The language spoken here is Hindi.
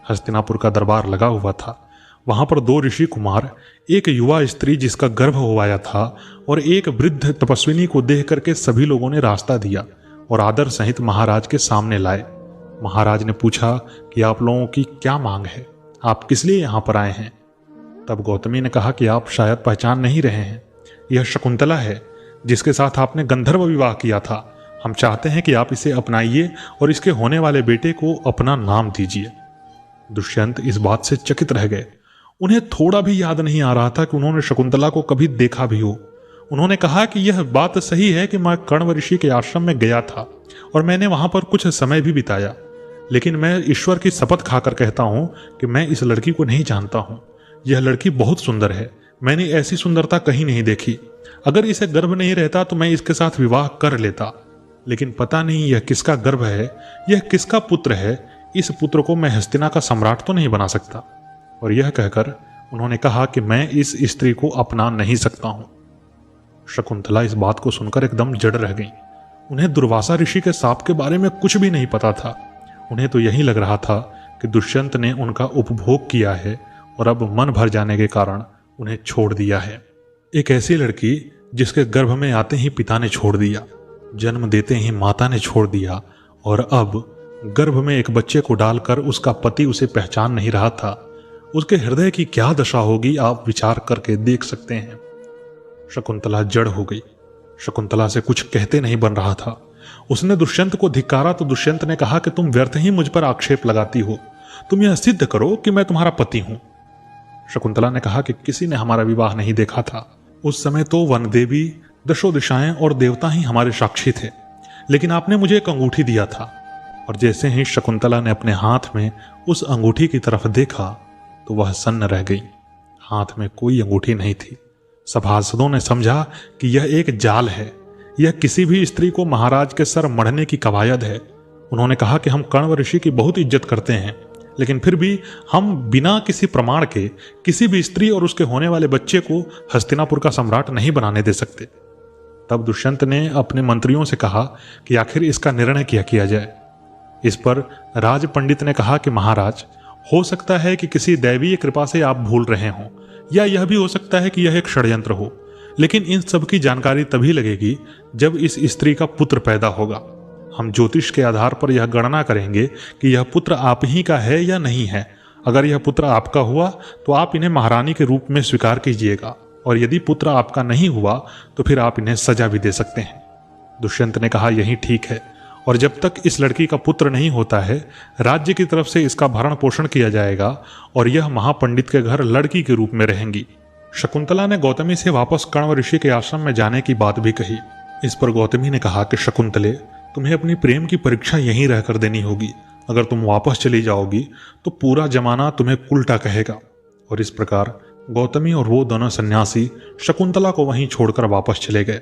हस्तिनापुर का दरबार लगा हुआ था। वहां पर 2 ऋषि कुमार, एक युवा स्त्री जिसका गर्भ हुआया था और एक वृद्ध तपस्विनी को देख करके सभी लोगों ने रास्ता दिया और आदर सहित महाराज के सामने लाए। महाराज ने पूछा कि आप लोगों की क्या मांग है, आप किस लिए यहाँ पर आए हैं। तब गौतमी ने कहा कि आप शायद पहचान नहीं रहे हैं, यह शकुंतला है जिसके साथ आपने गंधर्व विवाह किया था। हम चाहते हैं कि आप इसे अपनाइए और इसके होने वाले बेटे को अपना नाम दीजिए। दुष्यंत इस बात से चकित रह गए। उन्हें थोड़ा भी याद नहीं आ रहा था कि उन्होंने शकुंतला को कभी देखा भी हो। उन्होंने कहा कि यह बात सही है कि मैं कण्व ऋषि के आश्रम में गया था और मैंने वहां पर कुछ समय भी बिताया, लेकिन मैं ईश्वर की शपथ खाकर कहता हूं कि मैं इस लड़की को नहीं जानता हूं। यह लड़की बहुत सुंदर है, मैंने ऐसी सुंदरता कहीं नहीं देखी। अगर इसे गर्भ नहीं रहता तो मैं इसके साथ विवाह कर लेता, लेकिन पता नहीं यह किसका गर्भ है, यह किसका पुत्र है। इस पुत्र को मैं हस्तिना का सम्राट तो नहीं बना सकता। और यह कहकर उन्होंने कहा कि मैं इस स्त्री को अपना नहीं सकता हूं। शकुंतला इस बात को सुनकर एकदम जड़ रह गई। उन्हें दुर्वासा ऋषि के शाप के बारे में कुछ भी नहीं पता था। उन्हें तो यही लग रहा था कि दुष्यंत ने उनका उपभोग किया है और अब मन भर जाने के कारण उन्हें छोड़ दिया है। एक ऐसी लड़की जिसके गर्भ में आते ही पिता ने छोड़ दिया, जन्म देते ही माता ने छोड़ दिया और अब गर्भ में एक बच्चे को डालकर उसका पति उसे पहचान नहीं रहा था, उसके हृदय की क्या दशा होगी आप विचार करके देख सकते हैं। शकुंतला जड़ हो गई। शकुंतला से कुछ कहते नहीं बन रहा था। उसने दुष्यंत को धिक्कारा तो दुष्यंत ने कहा कि तुम व्यर्थ ही मुझ पर आक्षेप लगाती हो, तुम यह सिद्ध करो कि मैं तुम्हारा पति हूं। शकुंतला ने कहा कि किसी ने हमारा विवाह नहीं देखा था। उस समय तो वन देवी, दशो दिशाएं और देवता ही हमारे साक्षी थे, लेकिन आपने मुझे एक अंगूठी दिया था। और जैसे ही शकुंतला ने अपने हाथ में उस अंगूठी की तरफ देखा तो वह सन्न रह गई। हाथ में कोई अंगूठी नहीं थी। सभासदों ने समझा कि यह एक जाल है, यह किसी भी स्त्री को महाराज के सर मढ़ने की कवायद है। उन्होंने कहा कि हम कण्व ऋषि की बहुत इज्जत करते हैं, लेकिन फिर भी हम बिना किसी प्रमाण के किसी भी स्त्री और उसके होने वाले बच्चे को हस्तिनापुर का सम्राट नहीं बनाने दे सकते। तब दुष्यंत ने अपने मंत्रियों से कहा कि आखिर इसका निर्णय क्या किया जाए। इस पर राज पंडित ने कहा कि महाराज, हो सकता है कि किसी दैवीय कृपा से आप भूल रहे हों, या यह भी हो सकता है कि यह एक षड्यंत्र हो, लेकिन इन सब की जानकारी तभी लगेगी जब इस स्त्री का पुत्र पैदा होगा। हम ज्योतिष के आधार पर यह गणना करेंगे कि यह पुत्र आप ही का है या नहीं है। अगर यह पुत्र आपका हुआ तो आप इन्हें महारानी के रूप में स्वीकार कीजिएगा, और यदि पुत्र आपका नहीं हुआ तो फिर आप इन्हें सजा भी दे सकते हैं। दुष्यंत ने कहा यही ठीक है, और जब तक इस लड़की का पुत्र नहीं होता है राज्य की तरफ से इसका भरण पोषण किया जाएगा और यह महापंडित के घर लड़की के रूप में रहेंगी। शकुंतला ने गौतमी से वापस कण्व ऋषि के आश्रम में जाने की बात भी कही। इस पर गौतमी ने कहा कि शकुंतले, तुम्हें अपनी प्रेम की परीक्षा यहीं रहकर देनी होगी। अगर तुम वापस चली जाओगी तो पूरा जमाना तुम्हें उल्टा कहेगा। और इस प्रकार गौतमी और वो दोनों सन्यासी शकुंतला को वहीं छोड़कर वापस चले गए।